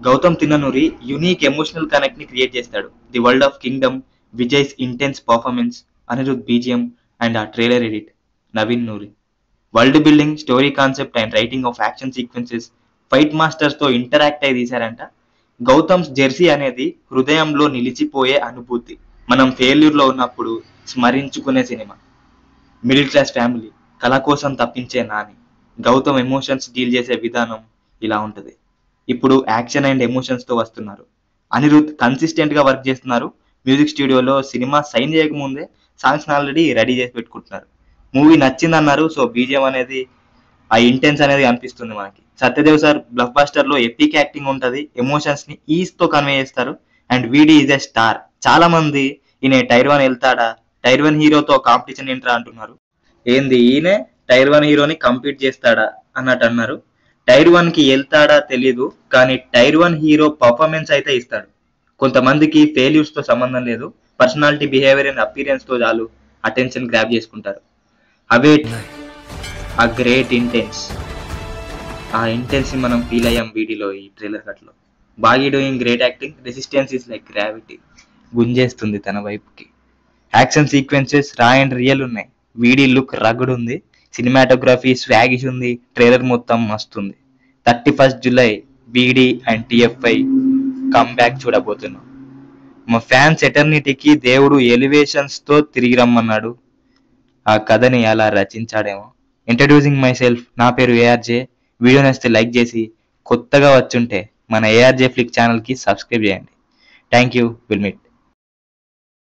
Gautam Tinnanuri unique emotional connect ని create చేస్తాడు. The world of Kingdom, Vijay's intense performance, Anirudh BGM and ఆ trailer edit. Naveen Nooli world building, story concept and writing of action sequences fight masters తో interact అయి తీశారంట. Gautam's Jersey అనేది హృదయంలో నిలిచిపోయే అనుభూతి. మనం ఫెయిల్యూర్ లో ఉన్నప్పుడు స్మరించుకునే సినిమా. మిడిల్ క్లాస్ ఫ్యామిలీ, కళ కోసం తప్పించే నాని. గౌతమ్ ఎమోషన్స్ డీల్ చేసే విధానం ఇలా ఉంటది. ఇప్పుడు యాక్షన్ అండ్ ఎమోషన్స్ తో వస్తున్నారు. అనిరుద్ కన్సిస్టెంట్ గా వర్క్ చేస్తున్నారు. మ్యూజిక్ స్టూడియోలో సినిమా సైన్ చేయకముందే సాంగ్స్ ఆల్రెడీ రెడీ చేసి పెట్టుకుంటున్నారు. మూవీ నచ్చింది అన్నారు, సో బీజిఎం అనేది ఆ ఇంటెన్స్ అనేది అనిపిస్తుంది మనకి. సత్యదేవ్ సార్ బ్లక్ బస్టర్ లో ఎపిక్ యాక్టింగ్ ఉంటది, ఎమోషన్స్ ని ఈజ్ తో కన్వే చేస్తారు. అండ్ వీడి ఈజ్ ఎ స్టార్. చాలా మంది ఈయన టైర్ 1 వెళ్తాడా, టైర్ 1 హీరోతో కాంపిటీషన్ ఏంట్రా అంటున్నారు. ఏంది ఈయనే టైర్ 1 హీరోని కంపీట్ చేస్తాడా అన్నట్టు అన్నారు. టైర్ 1 కి వెళ్తాడా తెలీదు, కానీ టైర్ 1 హీరో పర్ఫార్మెన్స్ అయితే ఇస్తాడు. కొంతమందికి ఫెయిల్యూర్స్ తో సంబంధం లేదు, పర్సనాలిటీ, బిహేవియర్ అండ్ అపీరియన్స్ తో చాలు అటెన్షన్ గ్రాప్ చేసుకుంటారు. అవే ఆ గ్రేట్ ఇంటెన్స్. ఆ ఇంటెన్స్ ని మనం ఫీల్ అయ్యాం వీడిలో, ఈ ట్రైలర్ కట్లో. Baaghi doing great acting, resistance is like gravity, గుంజేస్తుంది తన వైపుకి. Action sequences raw and real ఉన్నాయి. వీడి లుక్ రగుడ్ ఉంది, సినిమాటోగ్రఫీ స్వాగిష్ ఉంది, ట్రైలర్ మొత్తం మస్తుంది. 31st జూలై వీడి అండ్ టిఎఫ్ఐ కమ్ బ్యాక్ చూడబోతున్నాం. మా ఫ్యాన్స్ ఎటర్నిటీకి దేవుడు ఎలివేషన్స్ తో తిరిగి రమ్మన్నాడు. ఆ కథని అలా రచించాడేమో. ఇంట్రడ్యూసింగ్ మై సెల్ఫ్, నా పేరు ఏఆర్జే. వీడియో నచ్చితే లైక్ చేసి, కొత్తగా వచ్చుంటే మన ఏఆర్జే ఫ్లిక్ ఛానల్ కి సబ్స్క్రైబ్ చేయండి. Thank you, will meet.